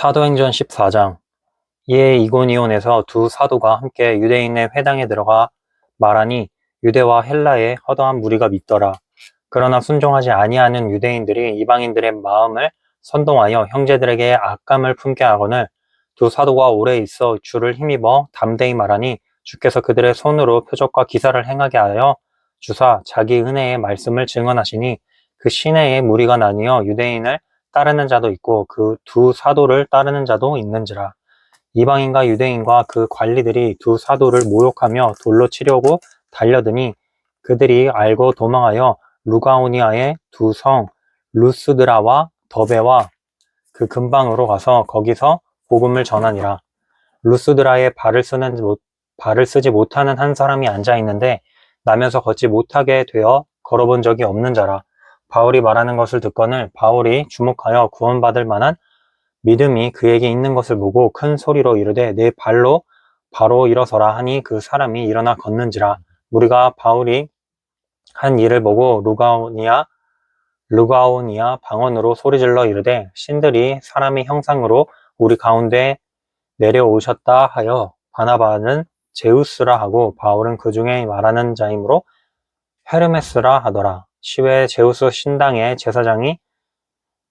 사도행전 14장. 이에 이고니온에서 두 사도가 함께 유대인의 회당에 들어가 말하니 유대와 헬라의 허다한 무리가 믿더라. 그러나 순종하지 아니하는 유대인들이 이방인들의 마음을 선동하여 형제들에게 악감을 품게 하거늘 두 사도가 오래 있어 주를 힘입어 담대히 말하니 주께서 그들의 손으로 표적과 기사를 행하게 하여 주사 자기 은혜의 말씀을 증언하시니 그 시내에 무리가 나뉘어 유대인을 따르는 자도 있고 그 두 사도를 따르는 자도 있는지라. 이방인과 유대인과 그 관리들이 두 사도를 모욕하며 돌로 치려고 달려드니 그들이 알고 도망하여 루가오니아의 두 성 루스드라와 더베와 그 근방으로 가서 거기서 복음을 전하니라. 루스드라에 발을 쓰지 못하는 한 사람이 앉아 있는데 나면서 걷지 못하게 되어 걸어본 적이 없는 자라. 바울이 말하는 것을 듣거늘 바울이 주목하여 구원받을 만한 믿음이 그에게 있는 것을 보고 큰 소리로 이르되 내 발로 바로 일어서라 하니 그 사람이 일어나 걷는지라. 우리가 바울이 한 일을 보고 루가오니아 방언으로 소리질러 이르되 신들이 사람의 형상으로 우리 가운데 내려오셨다 하여 바나바는 제우스라 하고 바울은 그 중에 말하는 자이므로 헤르메스라 하더라. 시외 제우스 신당의 제사장이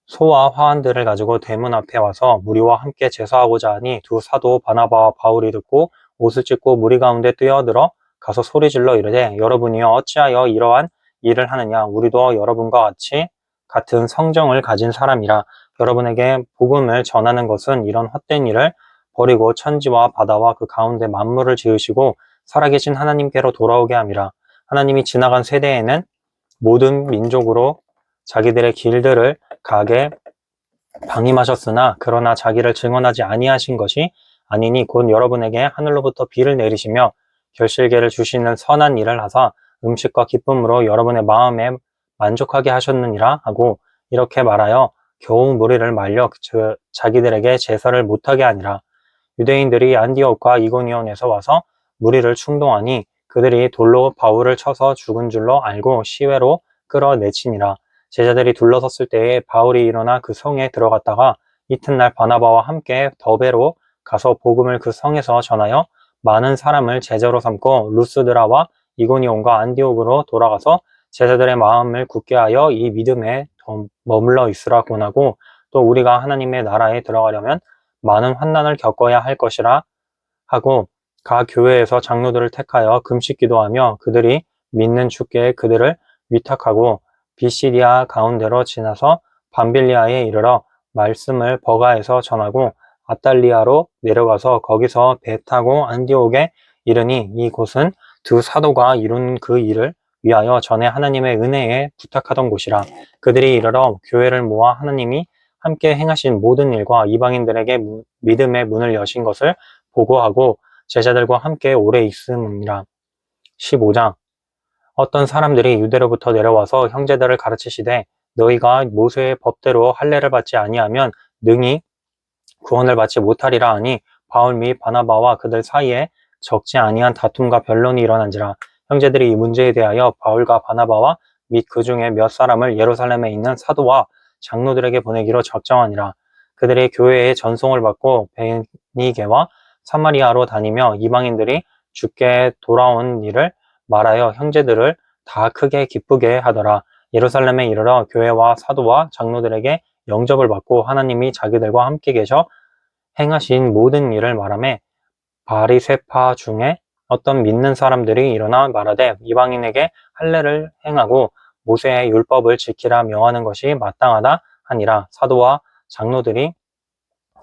소와 화환들을 가지고 대문 앞에 와서 무리와 함께 제사하고자 하니 두 사도 바나바와 바울이 듣고 옷을 찢고 무리 가운데 뛰어들어 가서 소리질러 이르되 여러분이여 어찌하여 이러한 일을 하느냐. 우리도 여러분과 같은 성정을 가진 사람이라. 여러분에게 복음을 전하는 것은 이런 헛된 일을 버리고 천지와 바다와 그 가운데 만물을 지으시고 살아계신 하나님께로 돌아오게 함이라. 하나님이 지나간 세대에는 모든 민족으로 자기들의 길들을 가게 방임하셨으나 그러나 자기를 증언하지 아니하신 것이 아니니 곧 여러분에게 하늘로부터 비를 내리시며 결실계를 주시는 선한 일을 하사 음식과 기쁨으로 여러분의 마음에 만족하게 하셨느니라 하고 이렇게 말하여 겨우 무리를 말려 자기들에게 제사를 못하게 하니라. 유대인들이 안디옥과 이고니온에서 와서 무리를 충동하니 그들이 돌로 바울을 쳐서 죽은 줄로 알고 시외로 끌어내치니라. 제자들이 둘러섰을 때에 바울이 일어나 그 성에 들어갔다가 이튿날 바나바와 함께 더베로 가서 복음을 그 성에서 전하여 많은 사람을 제자로 삼고 루스드라와 이고니온과 안디옥으로 돌아가서 제자들의 마음을 굳게 하여 이 믿음에 더 머물러 있으라 권하고 또 우리가 하나님의 나라에 들어가려면 많은 환난을 겪어야 할 것이라 하고 각 교회에서 장로들을 택하여 금식 기도하며 그들이 믿는 주께 그들을 위탁하고 비시디아 가운데로 지나서 밤빌리아에 이르러 말씀을 버가에서 전하고 아달리아로 내려가서 거기서 배 타고 안디옥에 이르니 이곳은 두 사도가 이룬 그 일을 위하여 전에 하나님의 은혜에 부탁하던 곳이라. 그들이 이르러 교회를 모아 하나님이 함께 행하신 모든 일과 이방인들에게 믿음의 문을 여신 것을 보고하고 제자들과 함께 오래 있음이라. 15장. 어떤 사람들이 유대로부터 내려와서 형제들을 가르치시되 너희가 모세의 법대로 할례를 받지 아니하면 능히 구원을 받지 못하리라 하니 바울 및 바나바와 그들 사이에 적지 아니한 다툼과 변론이 일어난지라. 형제들이 이 문제에 대하여 바울과 바나바와 및 그 중에 몇 사람을 예루살렘에 있는 사도와 장로들에게 보내기로 작정하니라. 그들의 교회에 전송을 받고 베니게와 사마리아로 다니며 이방인들이 주께 돌아온 일을 말하여 형제들을 다 크게 기쁘게 하더라. 예루살렘에 이르러 교회와 사도와 장로들에게 영접을 받고 하나님이 자기들과 함께 계셔 행하신 모든 일을 말하며 바리새파 중에 어떤 믿는 사람들이 일어나 말하되 이방인에게 할례를 행하고 모세의 율법을 지키라 명하는 것이 마땅하다 하니라. 사도와 장로들이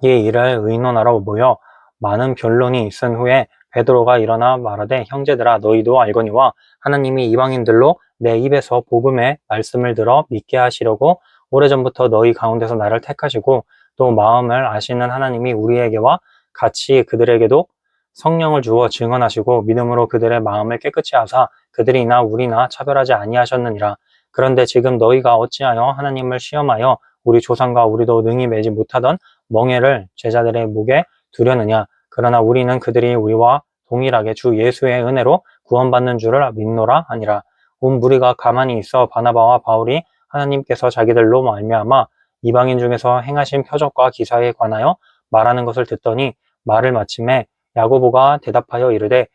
이 일을 의논하러 모여 많은 변론이 있은 후에 베드로가 일어나 말하되 형제들아 너희도 알거니와 하나님이 이방인들로 내 입에서 복음의 말씀을 들어 믿게 하시려고 오래전부터 너희 가운데서 나를 택하시고 또 마음을 아시는 하나님이 우리에게와 같이 그들에게도 성령을 주어 증언하시고 믿음으로 그들의 마음을 깨끗이 하사 그들이나 우리나 차별하지 아니하셨느니라. 그런데 지금 너희가 어찌하여 하나님을 시험하여 우리 조상과 우리도 능히 매지 못하던 멍에를 제자들의 목에 두려느냐. 그러나 우리는 그들이 우리와 동일하게 주 예수의 은혜로 구원받는 줄을 믿노라 하니라. 온 무리가 가만히 있어 바나바와 바울이 하나님께서 자기들로 말미암아 이방인 중에서 행하신 표적과 기사에 관하여 말하는 것을 듣더니 말을 마침에 야고보가 대답하여 이르되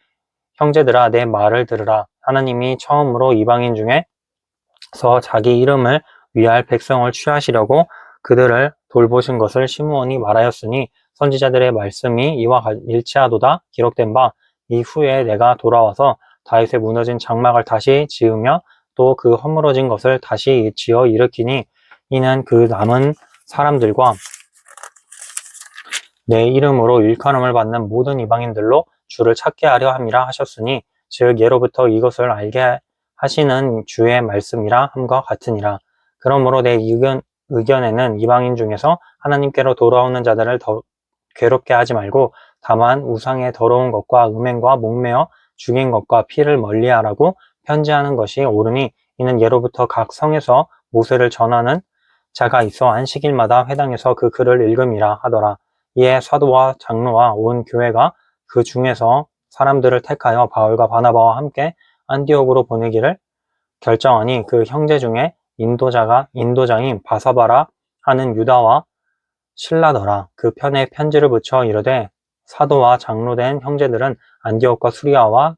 형제들아 내 말을 들으라. 하나님이 처음으로 이방인 중에서 자기 이름을 위할 백성을 취하시려고 그들을 돌보신 것을 시므온이 말하였으니 선지자들의 말씀이 이와 일치하도다 기록된 바 이후에 내가 돌아와서 다윗의 무너진 장막을 다시 지으며 또 그 허물어진 것을 다시 지어 일으키니 이는 그 남은 사람들과 내 이름으로 일컬음을 받는 모든 이방인들로 주를 찾게 하려 함이라 하셨으니 즉 예로부터 이것을 알게 하시는 주의 말씀이라 함과 같으니라. 그러므로 내 의견에는 이방인 중에서 하나님께로 돌아오는 자들을 더 괴롭게 하지 말고 다만 우상의 더러운 것과 음행과 목매어 죽인 것과 피를 멀리하라고 편지하는 것이 옳으니 이는 예로부터 각 성에서 모세를 전하는 자가 있어 안식일마다 회당에서 그 글을 읽음이라 하더라. 이에 사도와 장로와 온 교회가 그 중에서 사람들을 택하여 바울과 바나바와 함께 안디옥으로 보내기를 결정하니 그 형제 중에 인도장인 바사바라 하는 유다와 실라더라. 그 편에 편지를 붙여 이르되 사도와 장로된 형제들은 안디옥과 수리아와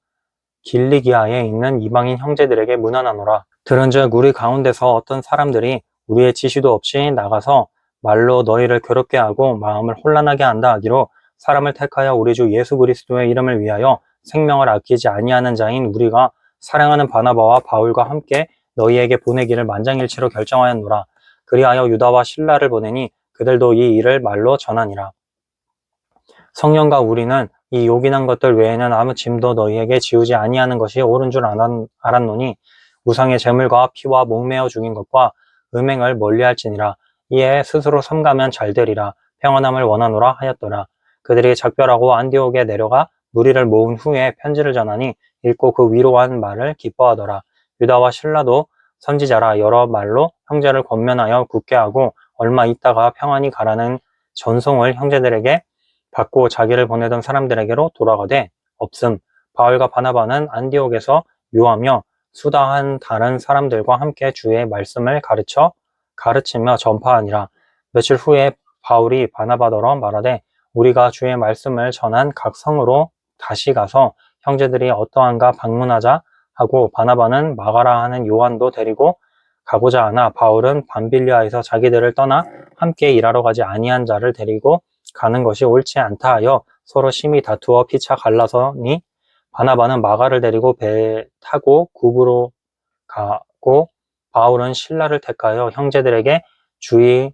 길리기아에 있는 이방인 형제들에게 문안하노라. 들은즉 우리 가운데서 어떤 사람들이 우리의 지시도 없이 나가서 말로 너희를 괴롭게 하고 마음을 혼란하게 한다 하기로 사람을 택하여 우리 주 예수 그리스도의 이름을 위하여 생명을 아끼지 아니하는 자인 우리가 사랑하는 바나바와 바울과 함께 너희에게 보내기를 만장일치로 결정하였노라. 그리하여 유다와 실라를 보내니 그들도 이 일을 말로 전하니라. 성령과 우리는 이 요긴한 것들 외에는 아무 짐도 너희에게 지우지 아니하는 것이 옳은 줄 알았노니 우상의 제물과 피와 목매어 죽인 것과 음행을 멀리할지니라. 이에 스스로 삼가면 잘되리라. 평안함을 원하노라 하였더라. 그들이 작별하고 안디옥에 내려가 무리를 모은 후에 편지를 전하니 읽고 그 위로한 말을 기뻐하더라. 유다와 실라도 선지자라 여러 말로 형제를 권면하여 굳게 하고 얼마 있다가 평안히 가라는 전송을 형제들에게 받고 자기를 보내던 사람들에게로 돌아가되 없음. 바울과 바나바는 안디옥에서 유하며 수다한 다른 사람들과 함께 주의 말씀을 가르치며 전파하니라. 며칠 후에 바울이 바나바더러 말하되 우리가 주의 말씀을 전한 각 성으로 다시 가서 형제들이 어떠한가 방문하자 하고 바나바는 마가라 하는 요한도 데리고 가고자 하나 바울은 밤빌리아에서 자기들을 떠나 함께 일하러 가지 아니한 자를 데리고 가는 것이 옳지 않다 하여 서로 심히 다투어 피차 갈라서니 바나바는 마가를 데리고 배 타고 굽으로 가고 바울은 실라를 택하여 형제들에게 주의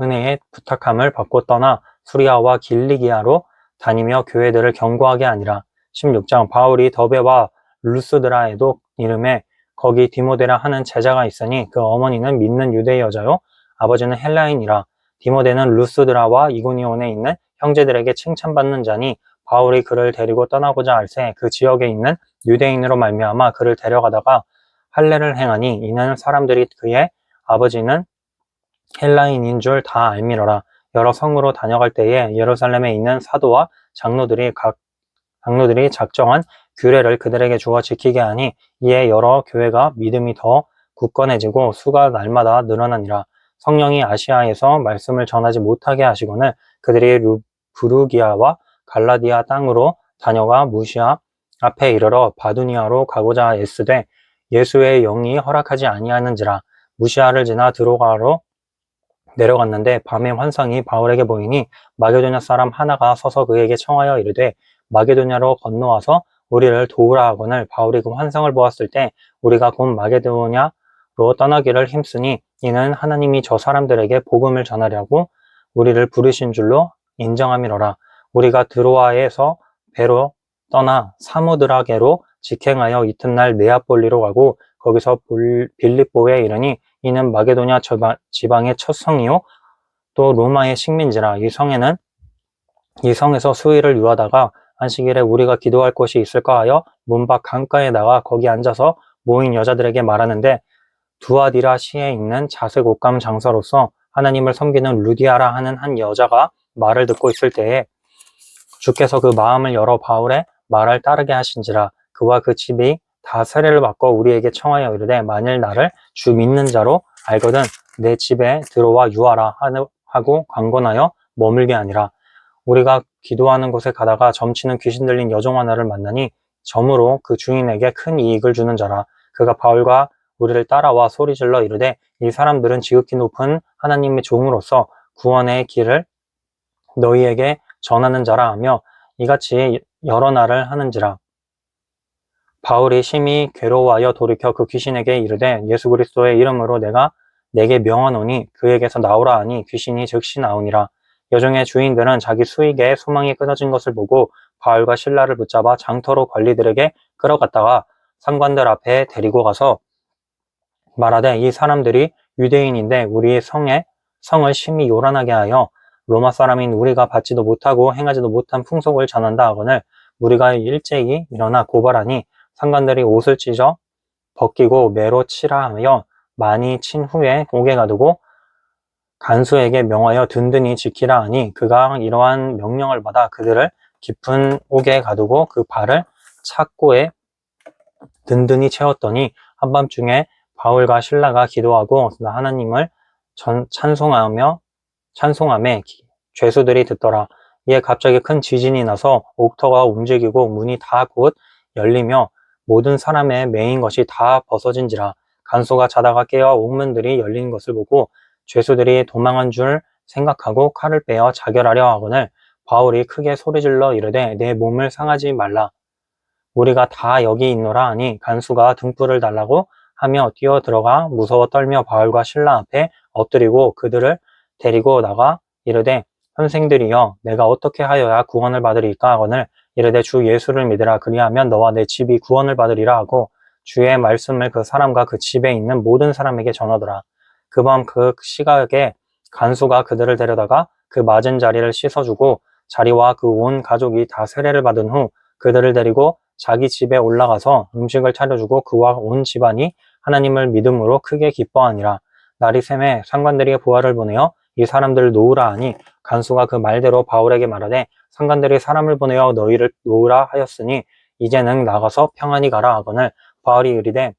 은혜에 부탁함을 받고 떠나 수리아와 길리기아로 다니며 교회들을 경고하게 하니라. 16장 바울이 더베와 루스드라에도 이름에 거기 디모데라 하는 제자가 있으니 그 어머니는 믿는 유대 여자요 아버지는 헬라인이라. 디모데는 루스드라와 이고니온에 있는 형제들에게 칭찬받는 자니 바울이 그를 데리고 떠나고자 할새 그 지역에 있는 유대인으로 말미암아 그를 데려가다가 할례를 행하니 이는 사람들이 그의 아버지는 헬라인인 줄 다 알미러라. 여러 성으로 다녀갈 때에 예루살렘에 있는 사도와 장로들이 작정한 규례를 그들에게 주어 지키게 하니 이에 여러 교회가 믿음이 더 굳건해지고 수가 날마다 늘어나니라. 성령이 아시아에서 말씀을 전하지 못하게 하시거늘 그들이 부르기아와 갈라디아 땅으로 다녀가 무시아 앞에 이르러 바두니아로 가고자 애쓰되 예수의 영이 허락하지 아니하는지라. 무시아를 지나 드로가로 내려갔는데 밤에 환상이 바울에게 보이니 마게도냐 사람 하나가 서서 그에게 청하여 이르되 마게도냐로 건너와서 우리를 도우라 하거늘 바울이 그 환상을 보았을 때 우리가 곧 마게도냐로 떠나기를 힘쓰니 이는 하나님이 저 사람들에게 복음을 전하려고 우리를 부르신 줄로 인정함이로라. 우리가 드로아에서 배로 떠나 사모드라게로 직행하여 이튿날 네아폴리로 가고 거기서 빌립보에 이르니 이는 마게도냐 지방의 첫 성이요 또 로마의 식민지라. 이 성에서 수일을 유하다가 안식일에 우리가 기도할 곳이 있을까 하여 문 밖 강가에 나가 거기 앉아서 모인 여자들에게 말하는데 두아디라 시에 있는 자색 옷감 장사로서 하나님을 섬기는 루디아라 하는 한 여자가 말을 듣고 있을 때에 주께서 그 마음을 열어 바울의 말을 따르게 하신지라. 그와 그 집이 다 세례를 받고 우리에게 청하여 이르되 만일 나를 주 믿는 자로 알거든 내 집에 들어와 유하라 하고 강권하여 머물게 아니라 우리가 기도하는 곳에 가다가 점치는 귀신 들린 여종 하나를 만나니 점으로 그 주인에게 큰 이익을 주는 자라. 그가 바울과 우리를 따라와 소리질러 이르되 이 사람들은 지극히 높은 하나님의 종으로서 구원의 길을 너희에게 전하는 자라 하며 이같이 여러 날을 하는지라. 바울이 심히 괴로워하여 돌이켜 그 귀신에게 이르되 예수 그리스도의 이름으로 내가 내게 명하노니 그에게서 나오라 하니 귀신이 즉시 나오니라. 여종의 주인들은 자기 수익에 소망이 끊어진 것을 보고 바울과 실라를 붙잡아 장터로 관리들에게 끌어갔다가 상관들 앞에 데리고 가서 말하되 이 사람들이 유대인인데 우리 성을 심히 요란하게 하여 로마 사람인 우리가 받지도 못하고 행하지도 못한 풍속을 전한다 하거늘 우리가 일제히 일어나 고발하니 상관들이 옷을 찢어 벗기고 매로 치라 하며 많이 친 후에 옥에 가두고 간수에게 명하여 든든히 지키라 하니 그가 이러한 명령을 받아 그들을 깊은 옥에 가두고 그 발을 착고에 든든히 채웠더니 한밤중에 바울과 실라가 기도하고 하나님을 찬송하며 죄수들이 듣더라. 이에 갑자기 큰 지진이 나서 옥터가 움직이고 문이 다 곧 열리며 모든 사람의 매인 것이 다 벗어진지라. 간수가 자다가 깨어 옥문들이 열린 것을 보고 죄수들이 도망한 줄 생각하고 칼을 빼어 자결하려 하거늘 바울이 크게 소리질러 이르되 내 몸을 상하지 말라. 우리가 다 여기 있노라 하니 간수가 등불을 달라고 하며 뛰어 들어가 무서워 떨며 바울과 실라 앞에 엎드리고 그들을 데리고 나가 이르되 선생들이여 내가 어떻게 하여야 구원을 받으리까 하거늘 이르되 주 예수를 믿으라 그리하면 너와 내 집이 구원을 받으리라 하고 주의 말씀을 그 사람과 그 집에 있는 모든 사람에게 전하더라. 그 밤 그 시각에 간수가 그들을 데려다가 그 맞은 자리를 씻어주고 자리와 그 온 가족이 다 세례를 받은 후 그들을 데리고 자기 집에 올라가서 음식을 차려주고 그와 온 집안이 하나님을 믿음으로 크게 기뻐하니라. 날이 새매 상관들이 부하를 보내어 이 사람들을 놓으라 하니 간수가 그 말대로 바울에게 말하되 상관들이 사람을 보내어 너희를 놓으라 하였으니 이제는 나가서 평안히 가라 하거늘 바울이 이르되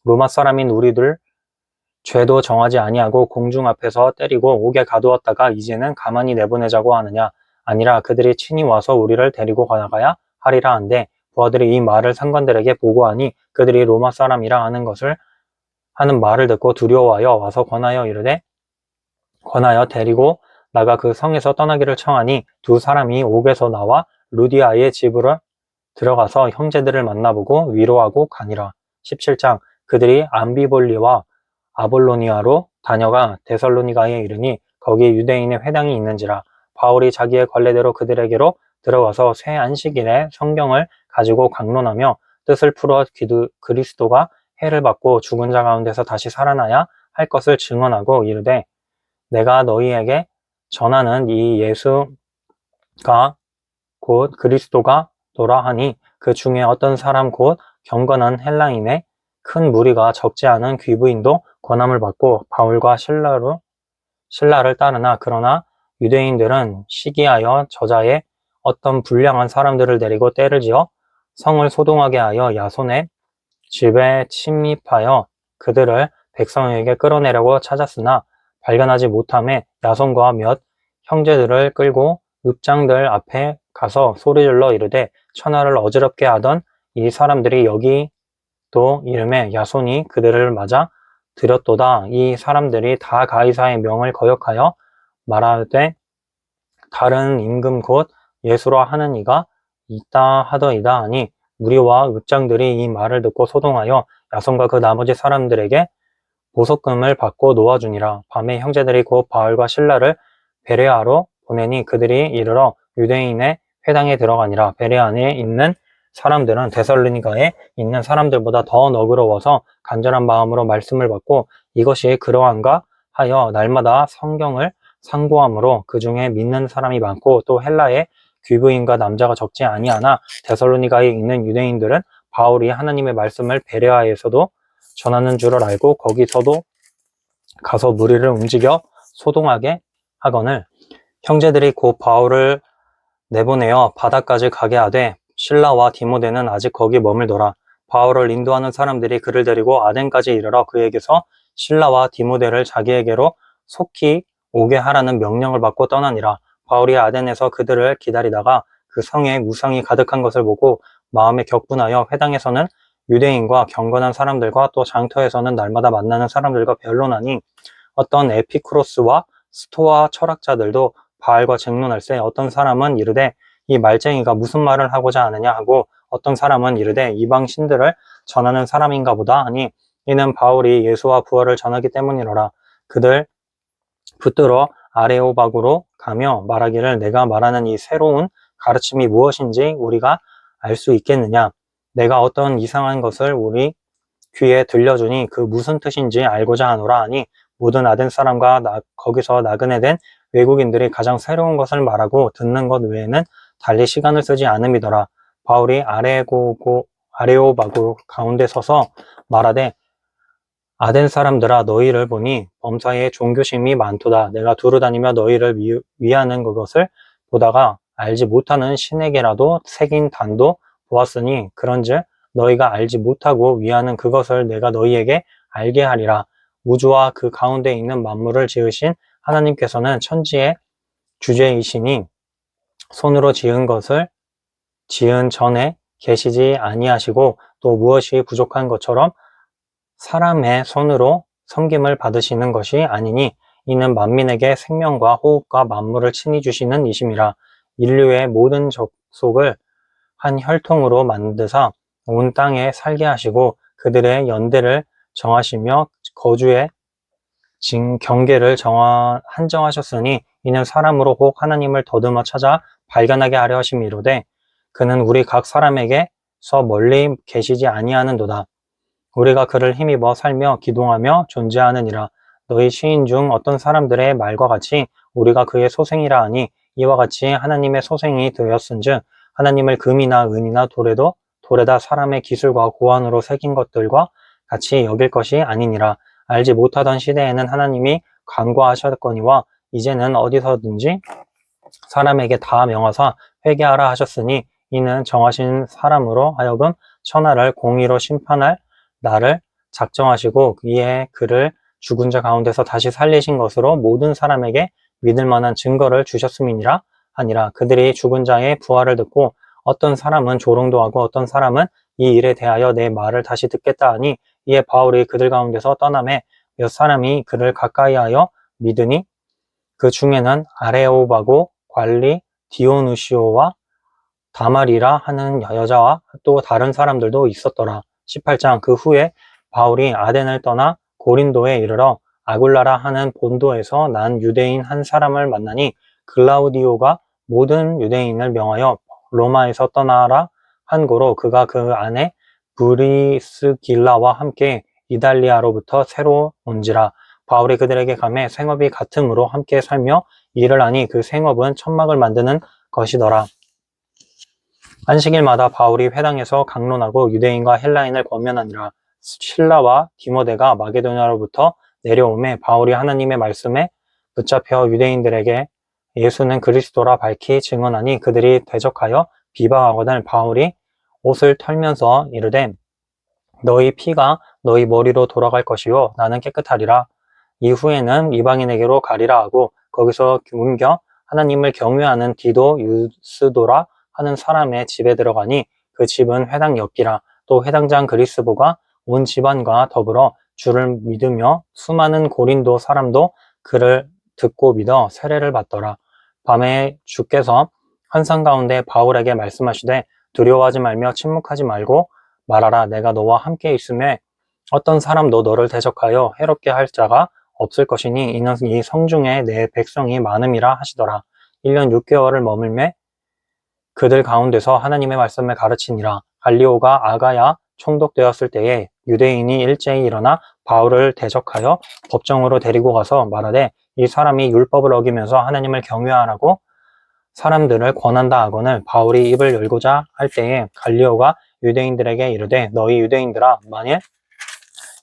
로마 사람인 우리들 죄도 정하지 아니하고 공중 앞에서 때리고 옥에 가두었다가 이제는 가만히 내보내자고 하느냐. 아니라 그들이 친히 와서 우리를 데리고 가야 하리라 한데 부하들이 이 말을 상관들에게 보고하니 그들이 로마 사람이라 하는 말을 듣고 두려워하여 와서 권하여 데리고 나가 그 성에서 떠나기를 청하니 두 사람이 옥에서 나와 루디아의 집으로 들어가서 형제들을 만나보고 위로하고 가니라. 17장 그들이 암비볼리와 아볼로니아로 다녀가 데살로니가에 이르니 거기에 유대인의 회당이 있는지라. 바울이 자기의 관례대로 그들에게로 들어가서 새 안식일에 성경을 가지고 강론하며 뜻을 풀어 그리스도가 해를 받고 죽은 자 가운데서 다시 살아나야 할 것을 증언하고 이르되 내가 너희에게 전하는 이 예수가 곧 그리스도가 도라 하니 그 중에 어떤 사람 곧 경건한 헬라인의 큰 무리가 적지 않은 귀부인도 권함을 받고 바울과 실라를 따르나 그러나 유대인들은 시기하여 저자의 어떤 불량한 사람들을 데리고 때를 지어 성을 소동하게 하여 야손의 집에 침입하여 그들을 백성에게 끌어내려고 찾았으나 발견하지 못함에 야손과 몇 형제들을 끌고 읍장들 앞에 가서 소리질러 이르되 천하를 어지럽게 하던 이 사람들이 여기 또 이름에 야손이 그들을 맞아 들였도다. 이 사람들이 다 가이사의 명을 거역하여 말하되 다른 임금 곧 예수라 하는 이가 있다 하더이다 하니 무리와 읍장들이 이 말을 듣고 소동하여 야손과 그 나머지 사람들에게 보석금을 받고 놓아주니라. 밤에 형제들이 곧 바울과 실라를 베레아로 보내니 그들이 이르러 유대인의 회당에 들어가니라. 베레아에 있는 사람들은 데살로니가에 있는 사람들보다 더 너그러워서 간절한 마음으로 말씀을 받고 이것이 그러한가 하여 날마다 성경을 상고함으로 그 중에 믿는 사람이 많고 또 헬라의 귀부인과 남자가 적지 아니하나 데살로니가에 있는 유대인들은 바울이 하나님의 말씀을 베레아에서도 전하는 줄을 알고 거기서도 가서 무리를 움직여 소동하게 하거늘 형제들이 곧 바울을 내보내어 바다까지 가게 하되 실라와 디모데는 아직 거기 머물더라. 바울을 인도하는 사람들이 그를 데리고 아덴까지 이르러 그에게서 실라와 디모데를 자기에게로 속히 오게 하라는 명령을 받고 떠나니라. 바울이 아덴에서 그들을 기다리다가 그 성에 무상이 가득한 것을 보고 마음에 격분하여 회당에서는 유대인과 경건한 사람들과 또 장터에서는 날마다 만나는 사람들과 변론하니 어떤 에피쿠로스와 스토아 철학자들도 바알과 쟁론할세 어떤 사람은 이르되 이 말쟁이가 무슨 말을 하고자 하느냐 하고 어떤 사람은 이르되 이방 신들을 전하는 사람인가 보다 하니 이는 바울이 예수와 부활을 전하기 때문이로라. 그들 붙들어 아레오바구로 가며 말하기를 내가 말하는 이 새로운 가르침이 무엇인지 우리가 알 수 있겠느냐. 내가 어떤 이상한 것을 우리 귀에 들려주니 그 무슨 뜻인지 알고자 하노라 하니 모든 아덴 사람과 거기서 나그네 된 외국인들이 가장 새로운 것을 말하고 듣는 것 외에는 달리 시간을 쓰지 않음이더라. 바울이 아레오바구 가운데 서서 말하되 아덴 사람들아 너희를 보니 범사에 종교심이 많도다. 내가 두루 다니며 너희를 위하는 그것을 보다가 알지 못하는 신에게라도 새긴 단도 보았으니 그런즉 너희가 알지 못하고 위하는 그것을 내가 너희에게 알게 하리라. 우주와 그 가운데 있는 만물을 지으신 하나님께서는 천지의 주제이시니 손으로 지은 것을 지은 전에 계시지 아니하시고 또 무엇이 부족한 것처럼 사람의 손으로 섬김을 받으시는 것이 아니니 이는 만민에게 생명과 호흡과 만물을 친히 주시는 이심이라. 인류의 모든 족속을 한 혈통으로 만드사 온 땅에 살게 하시고 그들의 연대를 정하시며 거주의 경계를 한정하셨으니 이는 사람으로 혹 하나님을 더듬어 찾아 발견하게 하려 하심이로되 그는 우리 각 사람에게서 멀리 계시지 아니하는도다. 우리가 그를 힘입어 살며 기동하며 존재하느니라. 너희 시인 중 어떤 사람들의 말과 같이 우리가 그의 소생이라 하니 이와 같이 하나님의 소생이 되었은즉 하나님을 금이나 은이나 돌에다 사람의 기술과 고안으로 새긴 것들과 같이 여길 것이 아니니라. 알지 못하던 시대에는 하나님이 간과하셨거니와 이제는 어디서든지 사람에게 다 명하사 회개하라 하셨으니 이는 정하신 사람으로 하여금 천하를 공의로 심판할 날을 작정하시고 이에 그를 죽은 자 가운데서 다시 살리신 것으로 모든 사람에게 믿을 만한 증거를 주셨음이니라 하니라. 그들이 죽은 자의 부활을 듣고 어떤 사람은 조롱도 하고 어떤 사람은 이 일에 대하여 내 말을 다시 듣겠다 하니 이에 바울이 그들 가운데서 떠나매 몇 사람이 그를 가까이하여 믿으니 그 중에는 아레오바고 관리 디오누시오와 다말이라 하는 여자와 또 다른 사람들도 있었더라. 18장 그 후에 바울이 아덴을 떠나 고린도에 이르러 아굴라라 하는 본도에서 난 유대인 한 사람을 만나니 글라우디오가 모든 유대인을 명하여 로마에서 떠나라 한 고로 그가 그 안에 브리스길라와 함께 이달리아로부터 새로 온지라. 바울이 그들에게 가매 생업이 같음으로 함께 살며 일을 하니 그 생업은 천막을 만드는 것이더라. 안식일마다 바울이 회당에서 강론하고 유대인과 헬라인을 권면하니라. 실라와 디모데가 마게도냐로부터 내려오매 바울이 하나님의 말씀에 붙잡혀 유대인들에게 예수는 그리스도라 밝히 증언하니 그들이 대적하여 비방하거늘 바울이 옷을 털면서 이르되 너희 피가 너희 머리로 돌아갈 것이요 나는 깨끗하리라. 이후에는 이방인에게로 가리라 하고 거기서 옮겨 하나님을 경외하는 디도 유스도라 하는 사람의 집에 들어가니 그 집은 회당 옆이라. 또 회당장 그리스보가 온 집안과 더불어 주를 믿으며 수많은 고린도 사람도 그를 듣고 믿어 세례를 받더라. 밤에 주께서 환상 가운데 바울에게 말씀하시되 두려워하지 말며 침묵하지 말고 말하라. 내가 너와 함께 있음에 어떤 사람도 너를 대적하여 해롭게 할 자가 없을 것이니 이는 이 성중에 내 백성이 많음이라 하시더라. 1년 6개월을 머물매 그들 가운데서 하나님의 말씀을 가르치니라. 갈리오가 아가야 총독되었을 때에 유대인이 일제히 일어나 바울을 대적하여 법정으로 데리고 가서 말하되 이 사람이 율법을 어기면서 하나님을 경외하라고 사람들을 권한다 하거늘 바울이 입을 열고자 할 때에 갈리오가 유대인들에게 이르되 너희 유대인들아 만일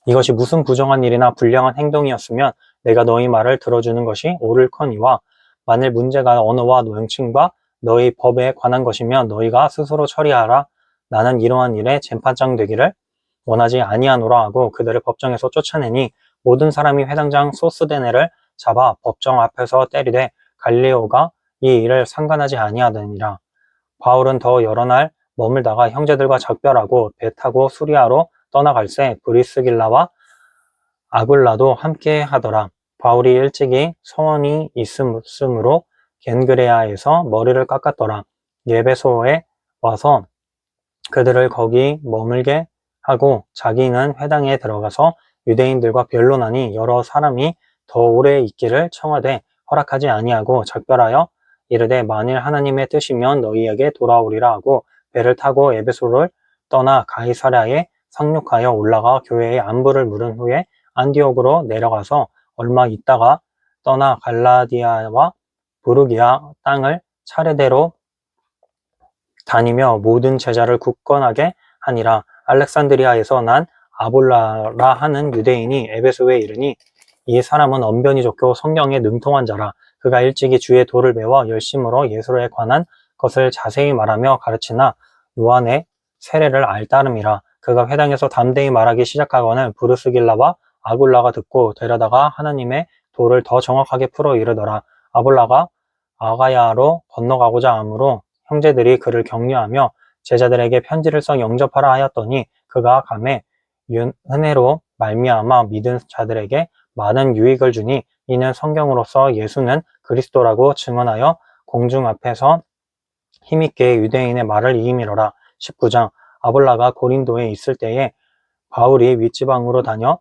이것이 무슨 부정한 일이나 불량한 행동이었으면 내가 너희 말을 들어주는 것이 옳을커니와 만일 문제가 언어와 명칭과 너희 법에 관한 것이면 너희가 스스로 처리하라. 나는 이러한 일에 재판장 되기를 원하지 아니하노라 하고 그들을 법정에서 쫓아내니 모든 사람이 회당장 소스데네를 잡아 법정 앞에서 때리되 갈리오가 이 일을 상관하지 아니하더니라. 바울은 더 여러 날 머물다가 형제들과 작별하고 배 타고 수리아로 떠나갈새 브리스길라와 아굴라도 함께 하더라. 바울이 일찍이 서원이 있음으로 겐그레아에서 머리를 깎았더라. 예배소에 와서 그들을 거기 머물게 하고 자기는 회당에 들어가서 유대인들과 변론하니 여러 사람이 더 오래 있기를 청하되 허락하지 아니하고 작별하여 이르되 만일 하나님의 뜻이면 너희에게 돌아오리라 하고 배를 타고 에베소를 떠나 가이사랴에 상륙하여 올라가 교회의 안부를 물은 후에 안디옥으로 내려가서 얼마 있다가 떠나 갈라디아와 부르기아 땅을 차례대로 다니며 모든 제자를 굳건하게 하니라. 알렉산드리아에서 난 아볼라라 하는 유대인이 에베소에 이르니 이 사람은 언변이 좋고 성경에 능통한 자라. 그가 일찍이 주의 도를 배워 열심으로 예수에 관한 것을 자세히 말하며 가르치나 요한의 세례를 알따름이라. 그가 회당에서 담대히 말하기 시작하거늘 브루스길라와 아굴라가 듣고 데려다가 하나님의 도를 더 정확하게 풀어 이르더라. 아볼라가 아가야로 건너가고자 하므로 형제들이 그를 격려하며 제자들에게 편지를 써 영접하라 하였더니 그가 감에 은혜로 말미암아 믿은 자들에게 많은 유익을 주니 이는 성경으로서 예수는 그리스도라고 증언하여 공중 앞에서 힘있게 유대인의 말을 이기미로라. 19장. 아볼라가 고린도에 있을 때에 바울이 윗지방으로 다녀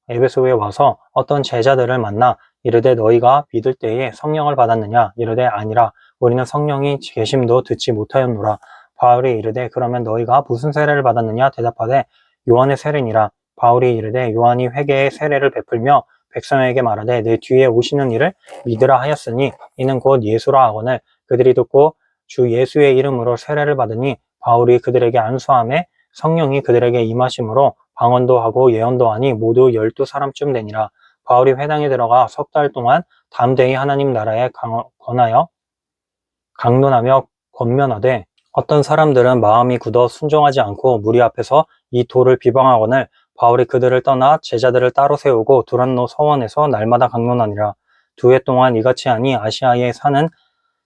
에베소에 와서 어떤 제자들을 만나 이르되 너희가 믿을 때에 성령을 받았느냐? 이르되 아니라 우리는 성령이 계심도 듣지 못하였노라. 바울이 이르되 그러면 너희가 무슨 세례를 받았느냐? 대답하되 요한의 세례니라. 바울이 이르되 요한이 회개의 세례를 베풀며 백성에게 말하되 내 뒤에 오시는 이를 믿으라 하였으니 이는 곧 예수라 하거늘 그들이 듣고 주 예수의 이름으로 세례를 받으니 바울이 그들에게 안수함에 성령이 그들에게 임하심으로 방언도 하고 예언도 하니 모두 12사람쯤 되니라. 바울이 회당에 들어가 석 달 동안 담대히 하나님 나라에 권하여 강론하며 권면하되 어떤 사람들은 마음이 굳어 순종하지 않고 무리 앞에서 이 도를 비방하거늘 바울이 그들을 떠나 제자들을 따로 세우고 두란노 서원에서 날마다 강론하니라. 2해 동안 이같이 하니 아시아에 사는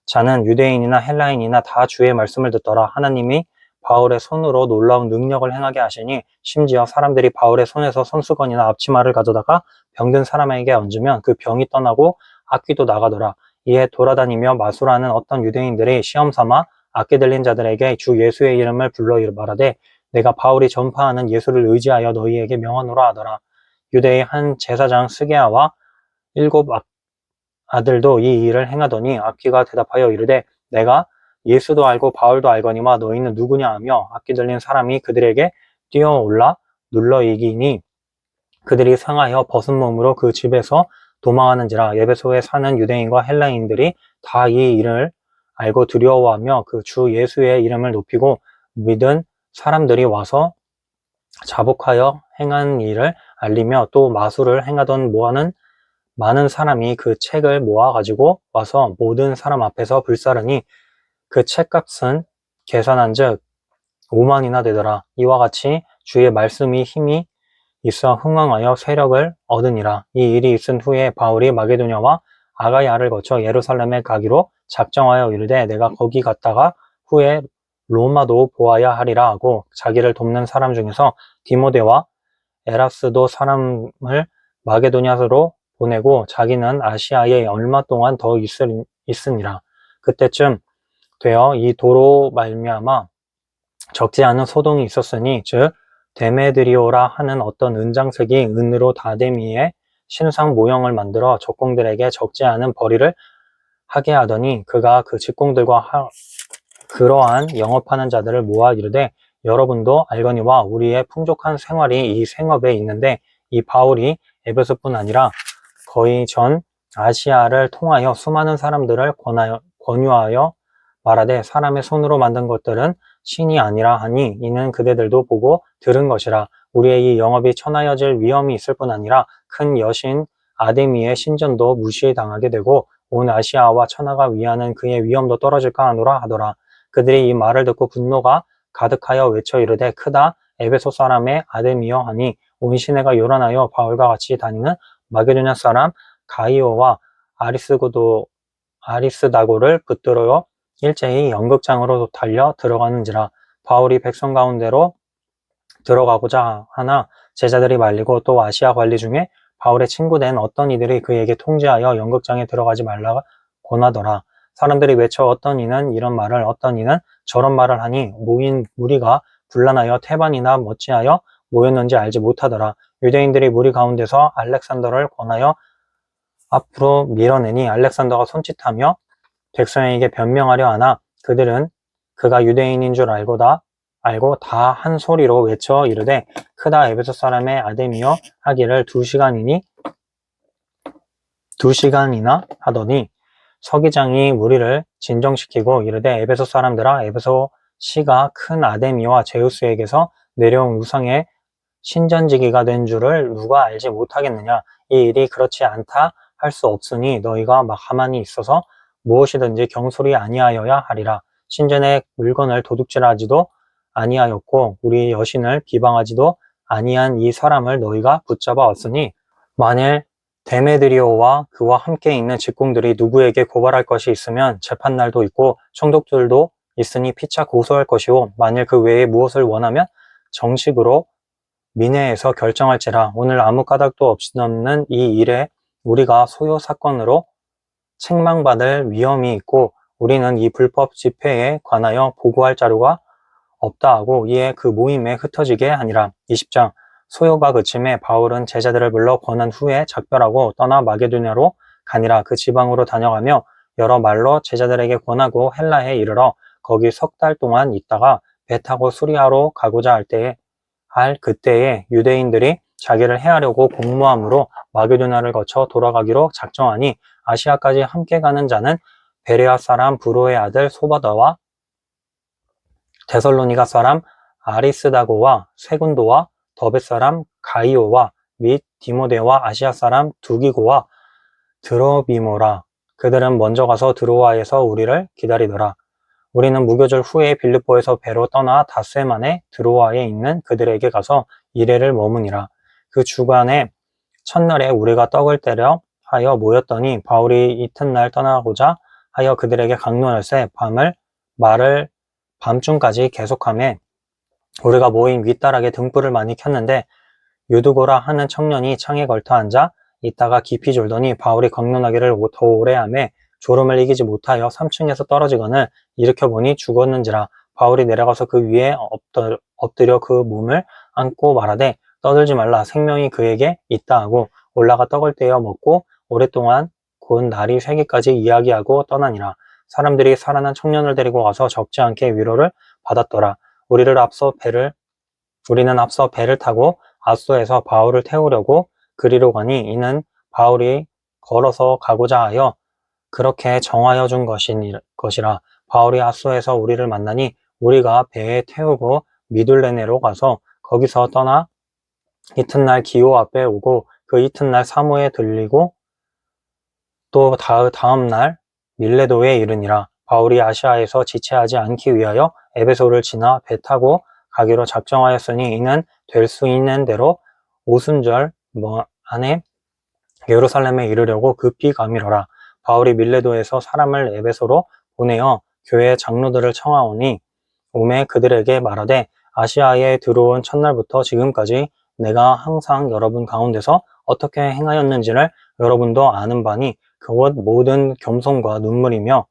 자는 유대인이나 헬라인이나 다 주의 말씀을 듣더라. 하나님이 바울의 손으로 놀라운 능력을 행하게 하시니 심지어 사람들이 바울의 손에서 손수건이나 앞치마를 가져다가 병든 사람에게 얹으면 그 병이 떠나고 악귀도 나가더라. 이에 돌아다니며 마술하는 어떤 유대인들이 시험삼아 악기 들린 자들에게 주 예수의 이름을 불러 말하되 내가 바울이 전파하는 예수를 의지하여 너희에게 명하노라 하더라. 유대의 한 제사장 스게아와 7 아들도 이 일을 행하더니 악귀가 대답하여 이르되 내가 예수도 알고 바울도 알거니와 너희는 누구냐 하며 악기 들린 사람이 그들에게 뛰어올라 눌러 이기니 그들이 상하여 벗은 몸으로 그 집에서 도망하는지라. 에베소에 사는 유대인과 헬라인들이 다 이 일을 알고 두려워하며 그 주 예수의 이름을 높이고 믿은 사람들이 와서 자복하여 행한 일을 알리며 또 마술을 행하던 모아는 많은 사람이 그 책을 모아 가지고 와서 모든 사람 앞에서 불사르니 그 책값은 계산한 즉 5만이나 되더라. 이와 같이 주의 말씀이 힘이 있어 흥왕하여 세력을 얻으니라. 이 일이 있은 후에 바울이 마게도냐와 아가야를 거쳐 예루살렘에 가기로 작정하여 이르되 내가 거기 갔다가 후에 로마도 보아야 하리라 하고 자기를 돕는 사람 중에서 디모데와 에라스도 사람을 마게도냐로 보내고 자기는 아시아에 얼마 동안 더 있으니라. 그때쯤 되어 이 도로 말미암아 적지 않은 소동이 있었으니 즉 데메드리오라 하는 어떤 은장색이 은으로 다데미의 신상 모형을 만들어 적공들에게 적지 않은 벌이를 하게 하더니 그가 그 직공들과 그러한 영업하는 자들을 모아 이르되 여러분도 알거니와 우리의 풍족한 생활이 이 생업에 있는데 이 바울이 에베소뿐 아니라 거의 전 아시아를 통하여 수많은 사람들을 권유하여 말하되 사람의 손으로 만든 것들은 신이 아니라 하니 이는 그대들도 보고 들은 것이라. 우리의 이 영업이 천하여질 위험이 있을 뿐 아니라 큰 여신 아데미의 신전도 무시당하게 되고 온 아시아와 천하가 위하는 그의 위엄도 떨어질까 하노라 하더라. 그들이 이 말을 듣고 분노가 가득하여 외쳐 이르되 크다 에베소 사람의 아데미여 하니 온 시내가 요란하여 바울과 같이 다니는 마게도냐 사람 가이오와 아리스다고를 붙들어 일제히 연극장으로 달려 들어가는지라. 바울이 백성 가운데로 들어가고자 하나 제자들이 말리고 또 아시아 관리 중에 바울의 친구된 어떤 이들이 그에게 통지하여 연극장에 들어가지 말라 권하더라. 사람들이 외쳐 어떤 이는 이런 말을 어떤 이는 저런 말을 하니 모인 무리가 분란하여 태반이나 어찌하여 모였는지 알지 못하더라. 유대인들이 무리 가운데서 알렉산더를 권하여 앞으로 밀어내니 알렉산더가 손짓하며 백성에게 변명하려 하나 그들은 그가 유대인인 줄 알고 다 한 소리로 외쳐 이르되 크다 에베소 사람의 아데미여 하기를 2시간이나 하더니 서기장이 무리를 진정시키고 이르되 에베소 사람들아 에베소 시가 큰 아데미와 제우스에게서 내려온 우상의 신전지기가 된 줄을 누가 알지 못하겠느냐. 이 일이 그렇지 않다 할 수 없으니 너희가 가만히 있어서 무엇이든지 경솔이 아니하여야 하리라. 신전의 물건을 도둑질하지도 아니하였고 우리 여신을 비방하지도 아니한 이 사람을 너희가 붙잡아 왔으니 만일 데메드리오와 그와 함께 있는 직공들이 누구에게 고발할 것이 있으면 재판날도 있고 총독들도 있으니 피차 고소할 것이요 만일 그 외에 무엇을 원하면 정식으로 민회에서 결정할지라. 오늘 아무 까닭도 없이 넘는 이 일에 우리가 소요 사건으로 책망받을 위험이 있고 우리는 이 불법 집회에 관하여 보고할 자료가 없다 하고 이에 그 모임에 흩어지게 하니라. 20장 소요가 그침에 바울은 제자들을 불러 권한 후에 작별하고 떠나 마게도냐로 가니라. 그 지방으로 다녀가며 여러 말로 제자들에게 권하고 헬라에 이르러 거기 3달 동안 있다가 배 타고 수리아로 가고자 할 그때에 유대인들이 자기를 해하려고 공모함으로 마게도냐를 거쳐 돌아가기로 작정하니 아시아까지 함께 가는 자는 베레아 사람 브로의 아들 소바다와 데살로니가 사람 아리스다고와 세군도와 더베 사람 가이오와 및 디모데와 아시아 사람 두기고와 드로비모라. 그들은 먼저 가서 드로아에서 우리를 기다리더라. 우리는 무교절 후에 빌립보에서 배로 떠나 닷새 만에 드로아에 있는 그들에게 가서 이레를 머무니라. 그 주간에 첫날에 우리가 떡을 때려 하여 모였더니 바울이 이튿날 떠나고자 하여 그들에게 강론할세 말을 밤중까지 계속하며 우리가 모인 윗다락에 등불을 많이 켰는데 유두고라 하는 청년이 창에 걸터 앉아 있다가 깊이 졸더니 바울이 강론하기를 더 오래 하며 졸음을 이기지 못하여 3층에서 떨어지거늘 일으켜보니 죽었는지라. 바울이 내려가서 그 위에 엎드려 그 몸을 안고 말하되 떠들지 말라 생명이 그에게 있다 하고 올라가 떡을 떼어 먹고 오랫동안 곧 날이 새기까지 이야기하고 떠나니라. 사람들이 살아난 청년을 데리고 가서 적지 않게 위로를 받았더라. 우리는 앞서 배를 타고 아소에서 바울을 태우려고 그리로 가니 이는 바울이 걸어서 가고자 하여 그렇게 정하여 준 것이라. 바울이 아소에서 우리를 만나니 우리가 배에 태우고 미둘레네로 가서 거기서 떠나 이튿날 기호 앞에 오고 그 이튿날 사모에 들리고 또 다음 날 밀레도에 이르니라. 바울이 아시아에서 지체하지 않기 위하여 에베소를 지나 배 타고 가기로 작정하였으니 이는 될 수 있는 대로 오순절 안에 예루살렘에 이르려고 급히 가미러라. 바울이 밀레도에서 사람을 에베소로 보내어 교회 장로들을 청하오니 오매 그들에게 말하되 아시아에 들어온 첫날부터 지금까지 내가 항상 여러분 가운데서 어떻게 행하였는지를 여러분도 아는 바니 그것 모든 겸손과 눈물이며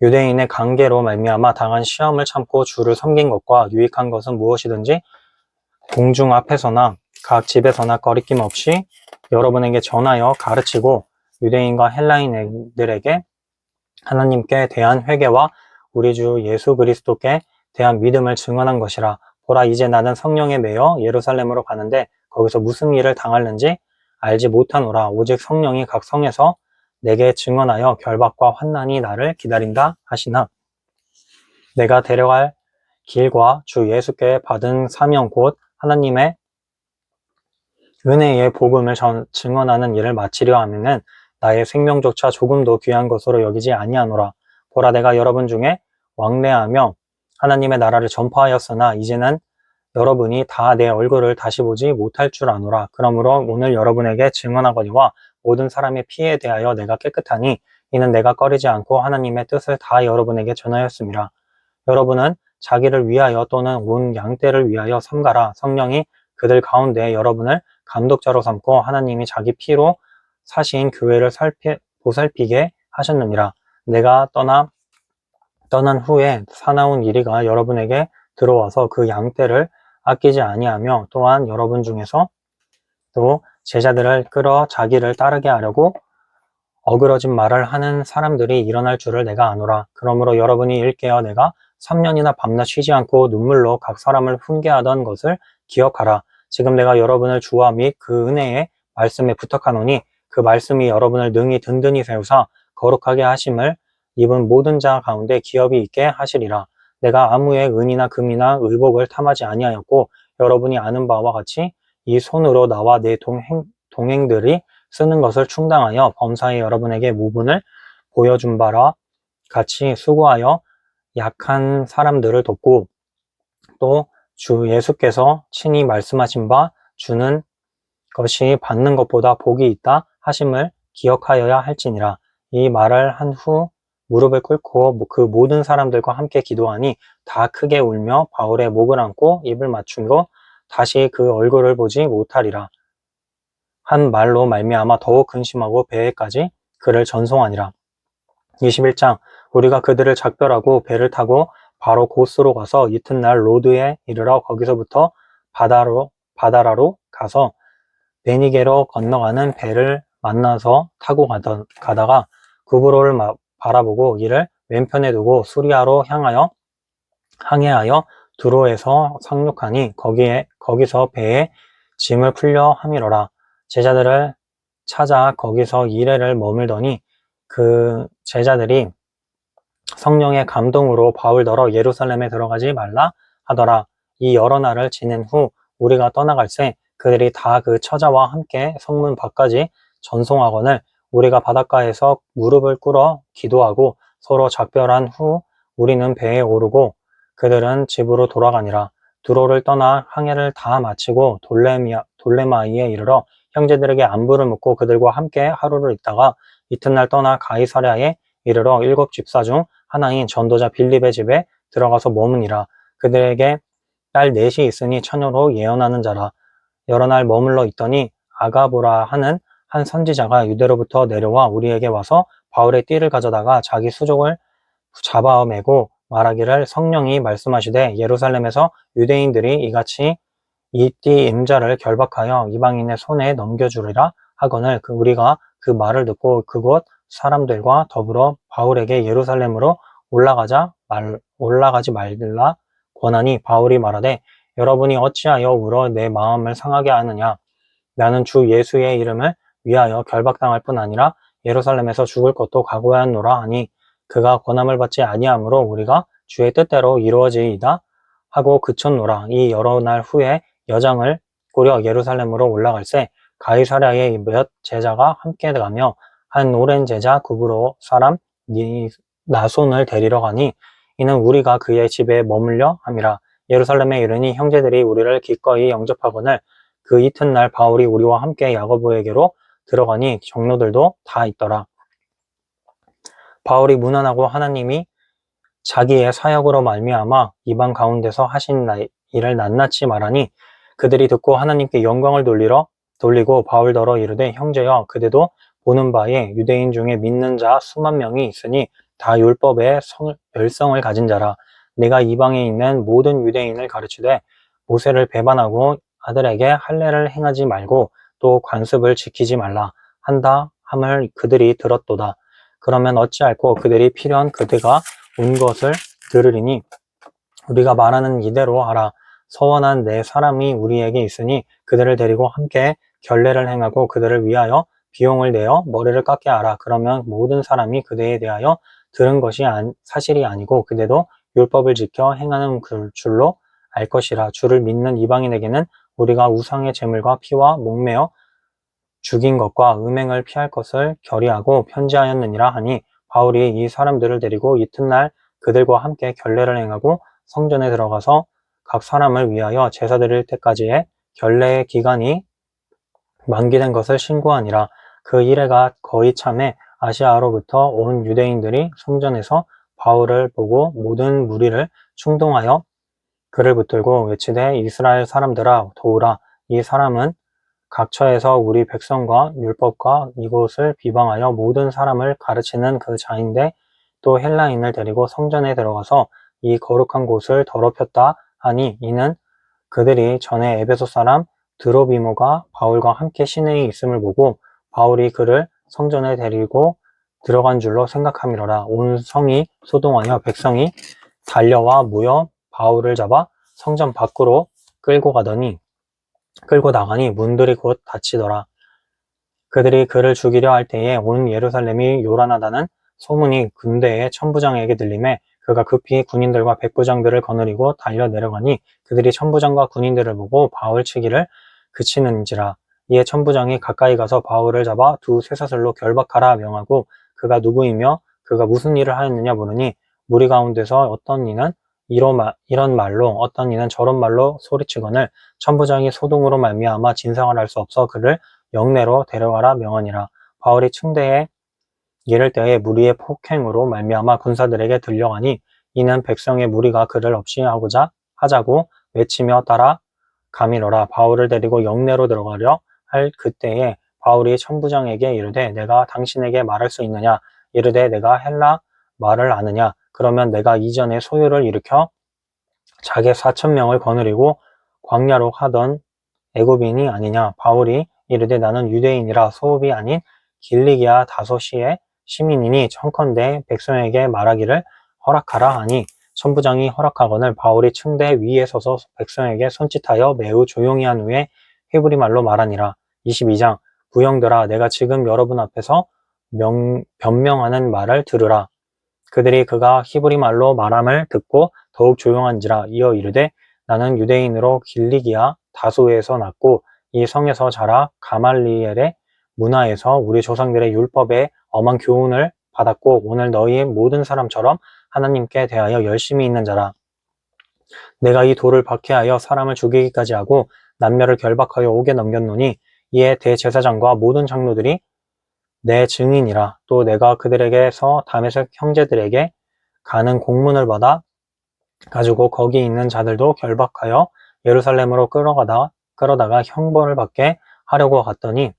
유대인의 관계로 말미암아 당한 시험을 참고 주를 섬긴 것과 유익한 것은 무엇이든지 공중 앞에서나 각 집에서나 거리낌 없이 여러분에게 전하여 가르치고 유대인과 헬라인들에게 하나님께 대한 회개와 우리 주 예수 그리스도께 대한 믿음을 증언한 것이라. 보라 이제 나는 성령에 매여 예루살렘으로 가는데 거기서 무슨 일을 당할는지 알지 못하노라. 오직 성령이 각 성에서 내게 증언하여 결박과 환난이 나를 기다린다 하시나 내가 데려갈 길과 주 예수께 받은 사명 곧 하나님의 은혜의 복음을 증언하는 일을 마치려 하면은 나의 생명조차 조금도 귀한 것으로 여기지 아니하노라. 보라 내가 여러분 중에 왕래하며 하나님의 나라를 전파하였으나 이제는 여러분이 다 내 얼굴을 다시 보지 못할 줄 아노라. 그러므로 오늘 여러분에게 증언하거니와 모든 사람의 피에 대하여 내가 깨끗하니 이는 내가 꺼리지 않고 하나님의 뜻을 다 여러분에게 전하였습니다. 여러분은 자기를 위하여 또는 온 양떼를 위하여 삼가라. 성령이 그들 가운데 여러분을 감독자로 삼고 하나님이 자기 피로 사신 교회를 보살피게 하셨느니라. 내가 떠난 후에 사나운 이리가 여러분에게 들어와서 그 양떼를 아끼지 아니하며 또한 여러분 중에서 또 제자들을 끌어 자기를 따르게 하려고 어그러진 말을 하는 사람들이 일어날 줄을 내가 아노라. 그러므로 여러분이 일깨어 내가 3년이나 밤낮 쉬지 않고 눈물로 각 사람을 훈계하던 것을 기억하라. 지금 내가 여러분을 주와 및 그 은혜의 말씀에 부탁하노니 그 말씀이 여러분을 능히 든든히 세우사 거룩하게 하심을 입은 모든 자 가운데 기업이 있게 하시리라. 내가 아무의 은이나 금이나 의복을 탐하지 아니하였고 여러분이 아는 바와 같이 이 손으로 나와 내 동행들이 쓰는 것을 충당하여 범사에 여러분에게 모분을 보여준 바라 같이 수고하여 약한 사람들을 돕고 또 주 예수께서 친히 말씀하신 바 주는 것이 받는 것보다 복이 있다 하심을 기억하여야 할지니라. 이 말을 한 후 무릎을 꿇고 그 모든 사람들과 함께 기도하니 다 크게 울며 바울의 목을 안고 입을 맞추고 다시 그 얼굴을 보지 못하리라. 한 말로 말미암아 더욱 근심하고 배에까지 그를 전송하니라. 21장 우리가 그들을 작별하고 배를 타고 바로 고스로 가서 이튿날 로드에 이르러 거기서부터 바다라로 가서 베니게로 건너가는 배를 만나서 타고 가다가 구브로를 바라보고 이를 왼편에 두고 수리아로 항해하여 두로에서 상륙하니 거기서 배에 짐을 풀려 함이러라. 제자들을 찾아 거기서 이래를 머물더니 그 제자들이 성령의 감동으로 바울더러 예루살렘에 들어가지 말라 하더라. 이 여러 날을 지낸 후 우리가 떠나갈새 그들이 다 그 처자와 함께 성문 밖까지 전송하거늘 우리가 바닷가에서 무릎을 꿇어 기도하고 서로 작별한 후 우리는 배에 오르고 그들은 집으로 돌아가니라. 두로를 떠나 항해를 다 마치고 돌레마이에 이르러 형제들에게 안부를 묻고 그들과 함께 하루를 있다가 이튿날 떠나 가이사랴에 이르러 7 집사 중 하나인 전도자 빌립의 집에 들어가서 머무니라. 그들에게 딸 넷이 있으니 처녀로 예언하는 자라. 여러 날 머물러 있더니 아가보라 하는 한 선지자가 유대로부터 내려와 우리에게 와서 바울의 띠를 가져다가 자기 수족을 잡아매고 말하기를 성령이 말씀하시되 예루살렘에서 유대인들이 이같이 이 띠 임자를 결박하여 이방인의 손에 넘겨주리라 하거늘 우리가 그 말을 듣고 그곳 사람들과 더불어 바울에게 예루살렘으로 올라가지 말라 권하니 바울이 말하되 여러분이 어찌하여 울어 내 마음을 상하게 하느냐. 나는 주 예수의 이름을 위하여 결박당할 뿐 아니라 예루살렘에서 죽을 것도 각오하노라 하니 그가 권함을 받지 아니하므로 우리가 주의 뜻대로 이루어지이다 하고 그쳤노라. 이 여러 날 후에 여장을 꾸려 예루살렘으로 올라갈새 가이사랴에 몇 제자가 함께 가며 한 오랜 제자 구브로 사람 나손을 데리러 가니 이는 우리가 그의 집에 머물려 함이라. 예루살렘에 이르니 형제들이 우리를 기꺼이 영접하거늘 그 이튿날 바울이 우리와 함께 야고보에게로 들어가니 종로들도 다 있더라. 바울이 문안하고 하나님이 자기의 사역으로 말미암아 이방 가운데서 하신 일을 낱낱이 말하니 그들이 듣고 하나님께 영광을 돌리고 바울더러 이르되 형제여 그대도 보는 바에 유대인 중에 믿는 자 수만 명이 있으니 다 율법의 열성을 가진 자라. 내가 이방에 있는 모든 유대인을 가르치되 모세를 배반하고 아들에게 할례를 행하지 말고 또 관습을 지키지 말라 한다 함을 그들이 들었도다. 그러면 어찌할꼬 그들이 필연 그대가 온 것을 들으리니 우리가 말하는 이대로 하라. 서원한 네 사람이 우리에게 있으니 그들을 데리고 함께 결례를 행하고 그들을 위하여 비용을 내어 머리를 깎게 하라. 그러면 모든 사람이 그대에 대하여 들은 것이 사실이 아니고 그대도 율법을 지켜 행하는 줄로 알 것이라. 주를 믿는 이방인에게는 우리가 우상의 제물과 피와 목매어 죽인 것과 음행을 피할 것을 결의하고 편지하였느니라 하니 바울이 이 사람들을 데리고 이튿날 그들과 함께 결례를 행하고 성전에 들어가서 각 사람을 위하여 제사 드릴 때까지의 결례의 기간이 만기된 것을 신고하니라. 그 이래가 거의 참에 아시아로부터 온 유대인들이 성전에서 바울을 보고 모든 무리를 충동하여 그를 붙들고 외치되 이스라엘 사람들아 도우라. 이 사람은 각처에서 우리 백성과 율법과 이곳을 비방하여 모든 사람을 가르치는 그 자인데 또 헬라인을 데리고 성전에 들어가서 이 거룩한 곳을 더럽혔다 하니 이는 그들이 전에 에베소 사람 드로비모가 바울과 함께 시내에 있음을 보고 바울이 그를 성전에 데리고 들어간 줄로 생각함이로라. 온 성이 소동하여 백성이 달려와 모여 바울을 잡아 성전 밖으로 끌고 나가니 문들이 곧 닫히더라. 그들이 그를 죽이려 할 때에 온 예루살렘이 요란하다는 소문이 군대의 천부장에게 들리매 그가 급히 군인들과 백부장들을 거느리고 달려 내려가니 그들이 천부장과 군인들을 보고 바울 치기를 그치는지라. 이에 천부장이 가까이 가서 바울을 잡아 두 쇠사슬로 결박하라 명하고 그가 누구이며 그가 무슨 일을 하였느냐 물으니 무리 가운데서 어떤 이는 이런 말로 어떤 이는 저런 말로 소리치거늘 천부장이 소동으로 말미암아 진상을 할 수 없어 그를 영내로 데려가라 명하니라. 바울이 층대에 이를 때에 무리의 폭행으로 말미암아 군사들에게 들려가니 이는 백성의 무리가 그를 없이 하자고 외치며 따라 가미로라. 바울을 데리고 영내로 들어가려 할 그때에 바울이 천부장에게 이르되 내가 당신에게 말할 수 있느냐 이르되 내가 헬라 말을 아느냐 그러면 내가 이전에 소요를 일으켜 자기 4,000명을 거느리고 광야로 하던 애굽인이 아니냐. 바울이 이르되 나는 유대인이라 소읍이 아닌 길리기아 다소시의 시민이니 청컨대 백성에게 말하기를 허락하라 하니 천부장이 허락하거늘 바울이 층대 위에 서서 백성에게 손짓하여 매우 조용히 한 후에 히브리 말로 말하니라. 22장 부형들아 내가 지금 여러분 앞에서 변명하는 말을 들으라. 그들이 그가 히브리 말로 말함을 듣고 더욱 조용한지라. 이어 이르되 나는 유대인으로 길리기아 다소에서 났고 이 성에서 자라 가말리엘의 문화에서 우리 조상들의 율법에 엄한 교훈을 받았고 오늘 너희 모든 사람처럼 하나님께 대하여 열심히 있는 자라. 내가 이 돌을 박해하여 사람을 죽이기까지 하고 남녀를 결박하여 옥에 넘겼노니 이에 대제사장과 모든 장로들이 내 증인이라. 또 내가 그들에게서 다메섹 형제들에게 가는 공문을 받아 가지고 거기 있는 자들도 결박하여 예루살렘으로 끌어다가 형벌을 받게 하려고 가더니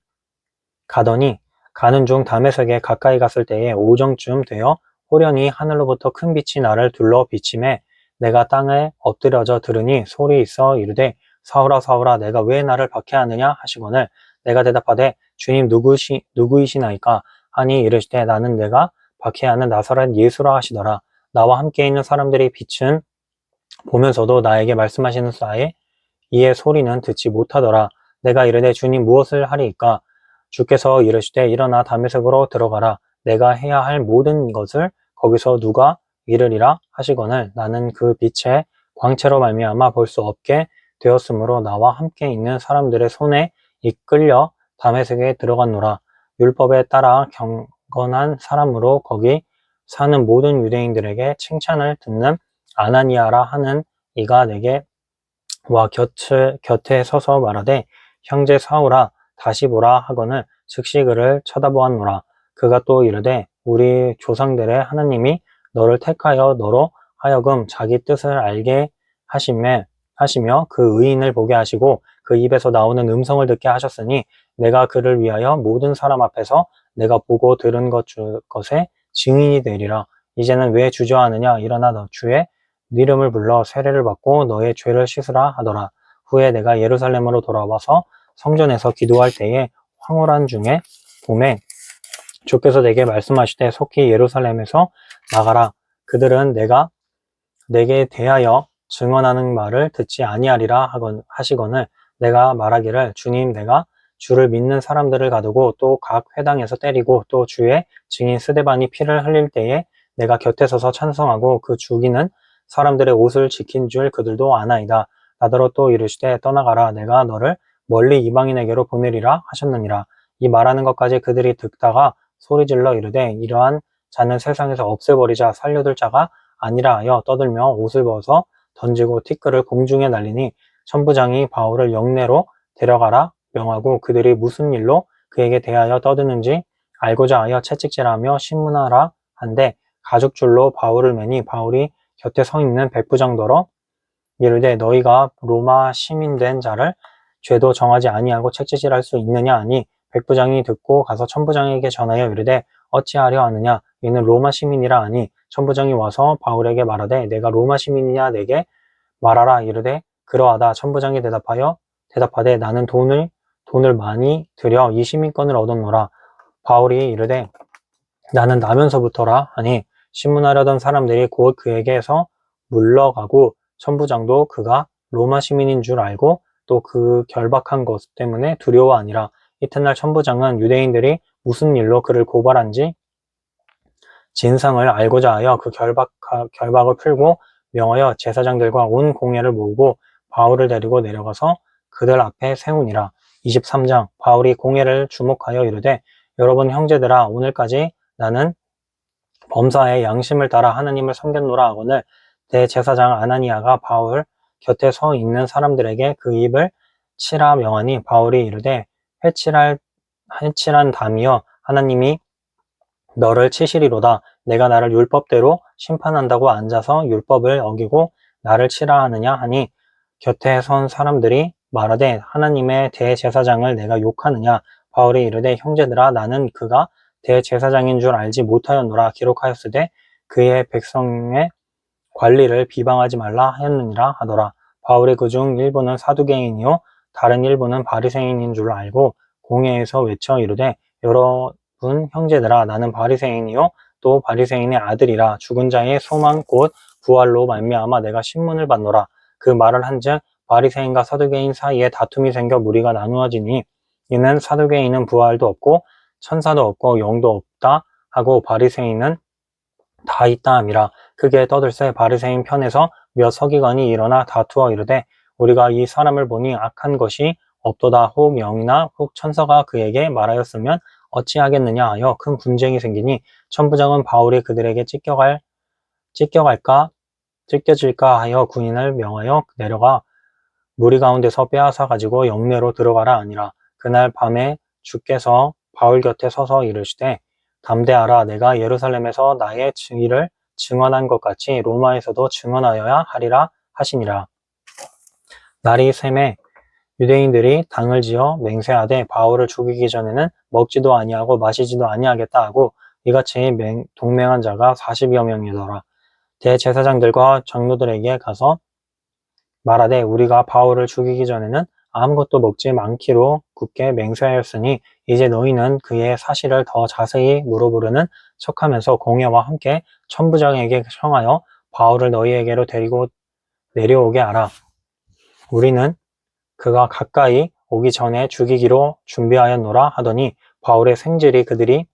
가는 중 다메섹에 가까이 갔을 때에 오정쯤 되어 호련히 하늘로부터 큰 빛이 나를 둘러 비치매 내가 땅에 엎드려져 들으니 소리 있어 이르되 사울아 사울아 내가 왜 나를 박해하느냐 하시거늘 내가 대답하되 주님 누구이시나이까 하니 이르시되 나는 내가 박해하는 나사렛 예수라 하시더라. 나와 함께 있는 사람들이 빛은 보면서도 나에게 말씀하시는 사이에 이의 소리는 듣지 못하더라. 내가 이르되 주님 무엇을 하리이까? 주께서 이르시되 일어나 다메섹으로 들어가라. 내가 해야 할 모든 것을 거기서 누가 이르리라 하시거늘 나는 그 빛의 광채로 말미암아 볼 수 없게 되었으므로 나와 함께 있는 사람들의 손에 이끌려 다메섹에 들어갔노라. 율법에 따라 경건한 사람으로 거기 사는 모든 유대인들에게 칭찬을 듣는 아나니아라 하는 이가 내게 와 곁에 서서 말하되 형제 사울아 다시 보라 하거늘 즉시 그를 쳐다보았노라. 그가 또 이르되 우리 조상들의 하나님이 너를 택하여 너로 하여금 자기 뜻을 알게 하시며 그 의인을 보게 하시고 그 입에서 나오는 음성을 듣게 하셨으니 내가 그를 위하여 모든 사람 앞에서 내가 보고 들은 것에 증인이 되리라. 이제는 왜 주저하느냐 일어나 너 주의 이름을 불러 세례를 받고 너의 죄를 씻으라 하더라. 후에 내가 예루살렘으로 돌아와서 성전에서 기도할 때에 황홀한 중에 봄에 주께서 내게 말씀하시되 속히 예루살렘에서 나가라. 그들은 내게 대하여 증언하는 말을 듣지 아니하리라 하시거늘 내가 말하기를 주님 내가 주를 믿는 사람들을 가두고 또 각 회당에서 때리고 또 주의 증인 스데반이 피를 흘릴 때에 내가 곁에 서서 찬성하고 그 죽이는 사람들의 옷을 지킨 줄 그들도 아나이다. 나더러 또 이르시되 떠나가라. 내가 너를 멀리 이방인에게로 보내리라 하셨느니라. 이 말하는 것까지 그들이 듣다가 소리질러 이르되 이러한 자는 세상에서 없애버리자 살려둘 자가 아니라 하여 떠들며 옷을 벗어 던지고 티끌을 공중에 날리니 천부장이 바울을 영내로 데려가라 명하고 그들이 무슨 일로 그에게 대하여 떠드는지 알고자 하여 채찍질하며 신문하라 한데 가죽줄로 바울을 매니 바울이 곁에 서 있는 백부장더러 이르되 너희가 로마 시민된 자를 죄도 정하지 아니하고 채찍질할 수 있느냐 하니 백부장이 듣고 가서 천부장에게 전하여 이르되 어찌하려 하느냐 이는 로마 시민이라 하니 천부장이 와서 바울에게 말하되 내가 로마 시민이냐 내게 말하라 이르되 그러하다 천부장이 대답하되 나는 돈을 많이 들여 이 시민권을 얻었노라 바울이 이르되 나는 나면서부터라 하니 신문하려던 사람들이 곧 그에게서 물러가고 천부장도 그가 로마 시민인 줄 알고 또 그 결박한 것 때문에 두려워하니라. 이튿날 천부장은 유대인들이 무슨 일로 그를 고발한지 진상을 알고자 하여 그 결박을 풀고 명하여 제사장들과 온 공회를 모으고 바울을 데리고 내려가서 그들 앞에 세우니라. 23장 바울이 공회를 주목하여 이르되 여러분 형제들아 오늘까지 나는 범사에 양심을 따라 하나님을 섬겼노라 하거늘 대제사장 아나니아가 바울 곁에 서 있는 사람들에게 그 입을 치라 명하니 바울이 이르되 회칠한 담이여 하나님이 너를 치시리로다 내가 나를 율법대로 심판한다고 앉아서 율법을 어기고 나를 치라 하느냐 하니 곁에 선 사람들이 말하되 하나님의 대제사장을 내가 욕하느냐 바울이 이르되 형제들아 나는 그가 대제사장인 줄 알지 못하였노라 기록하였으되 그의 백성의 관리를 비방하지 말라 하였느니라 하더라. 바울이 그중 일부는 사두개인이요 다른 일부는 바리새인인 줄 알고 공회에서 외쳐 이르되 여러분 형제들아 나는 바리새인이요 또 바리새인의 아들이라 죽은 자의 소망 곧 부활로 말미암아 내가 신문을 받노라. 그 말을 한즉 바리새인과 사두개인 사이에 다툼이 생겨 무리가 나누어지니 이는 사두개인은 부활도 없고 천사도 없고 영도 없다 하고 바리새인은 다 있다 함이라. 크게 떠들새 바리새인 편에서 몇 서기관이 일어나 다투어 이르되 우리가 이 사람을 보니 악한 것이 없도다 혹 영이나 혹 천사가 그에게 말하였으면 어찌하겠느냐 하여 큰 분쟁이 생기니 천부장은 바울이 그들에게 찢겨질까 하여 군인을 명하여 내려가 무리 가운데서 빼앗아 가지고 영내로 들어가라 하니라. 그날 밤에 주께서 바울 곁에 서서 이르시되 담대하라 내가 예루살렘에서 나의 일을 증언한 것 같이 로마에서도 증언하여야 하리라 하시니라. 날이 샘에 유대인들이 당을 지어 맹세하되 바울을 죽이기 전에는 먹지도 아니하고 마시지도 아니하겠다 하고 이같이 동맹한 자가 40여 명이더라. 대제사장들과 장로들에게 가서 말하되 우리가 바울을 죽이기 전에는 아무것도 먹지 않기로 굳게 맹세하였으니 이제 너희는 그의 사실을 더 자세히 물어보려는 척하면서 공회와 함께 천부장에게 청하여 바울을 너희에게로 데리고 내려오게 하라. 우리는 그가 가까이 오기 전에 죽이기로 준비하였노라 하더니 바울의 생질이 그들이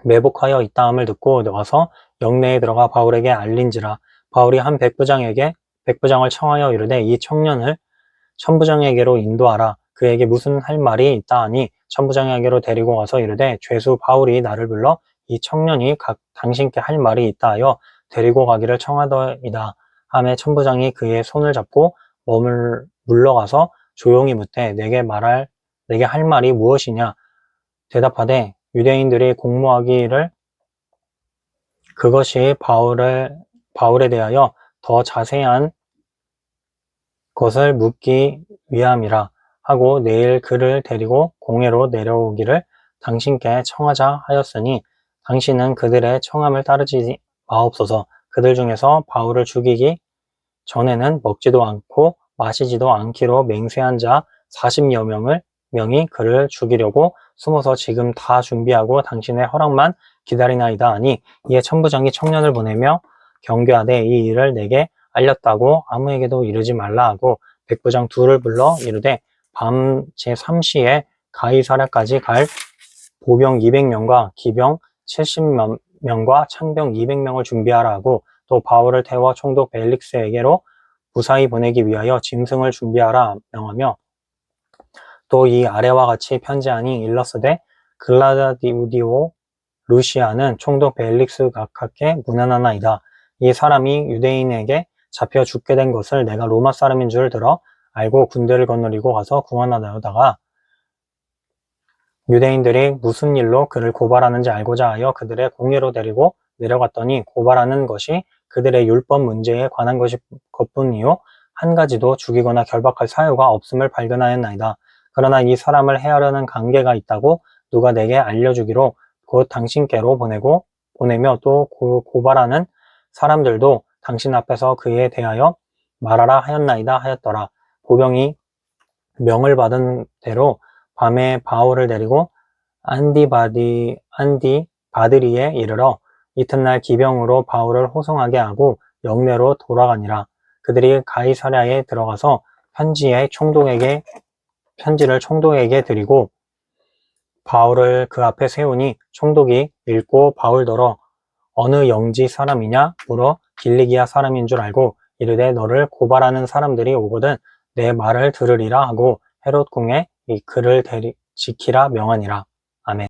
매복하여 있다함을 듣고 와서 영내에 들어가 바울에게 알린지라. 바울이 한 백부장을 청하여 이르되 이 청년을 천부장에게로 인도하라. 그에게 무슨 할 말이 있다 하니 천부장에게로 데리고 와서 이르되 죄수 바울이 나를 불러 이 청년이 당신께 할 말이 있다 하여 데리고 가기를 청하더이다. 하매 천부장이 그의 손을 잡고 물러가서 조용히 묻되 내게 할 말이 무엇이냐 대답하되 유대인들이 공모하기를 그것이 바울에 대하여 더 자세한 것을 묻기 위함이라 하고 내일 그를 데리고 공회로 내려오기를 당신께 청하자 하였으니 당신은 그들의 청함을 따르지 마옵소서. 그들 중에서 바울을 죽이기 전에는 먹지도 않고 마시지도 않기로 맹세한 자 40여 명이 그를 죽이려고 숨어서 지금 다 준비하고 당신의 허락만 기다리나이다 하니 이에 천부장이 청년을 보내며 경계하되 이 일을 내게 알렸다고 아무에게도 이르지 말라 하고 백부장 둘을 불러 이르되 밤 제3시에 가이사랴까지 갈 보병 200명과 기병 70명과 창병 200명을 준비하라 하고 또 바울을 태워 총독 벨릭스에게로 무사히 보내기 위하여 짐승을 준비하라 명하며 또 이 아래와 같이 편지하니 일러스되 글라디우디오 루시아는 총독 벨릭스 각하께 문안하나이다. 이 사람이 유대인에게 잡혀 죽게 된 것을 내가 로마 사람인 줄 들어 알고 군대를 거느리고 가서 구원하다가 유대인들이 무슨 일로 그를 고발하는지 알고자 하여 그들의 공회로 데리고 내려갔더니 고발하는 것이 그들의 율법 문제에 관한 것뿐이요 한 가지도 죽이거나 결박할 사유가 없음을 발견하였나이다. 그러나 이 사람을 해하려는 관계가 있다고 누가 내게 알려주기로 곧 당신께로 보내며 또 고발하는 사람들도 당신 앞에서 그에 대하여 말하라 하였나이다 하였더라. 보병이 명을 받은 대로 밤에 바울을 데리고 안디바드리에 이르러 이튿날 기병으로 바울을 호송하게 하고 영내로 돌아가니라. 그들이 가이사랴에 들어가서 편지를 총독에게 드리고 바울을 그 앞에 세우니 총독이 읽고 바울더러 어느 영지 사람이냐 물어 길리기아 사람인 줄 알고 이르되 너를 고발하는 사람들이 오거든 내 말을 들으리라 하고 헤롯 궁에 이 그를 지키라 명하니라.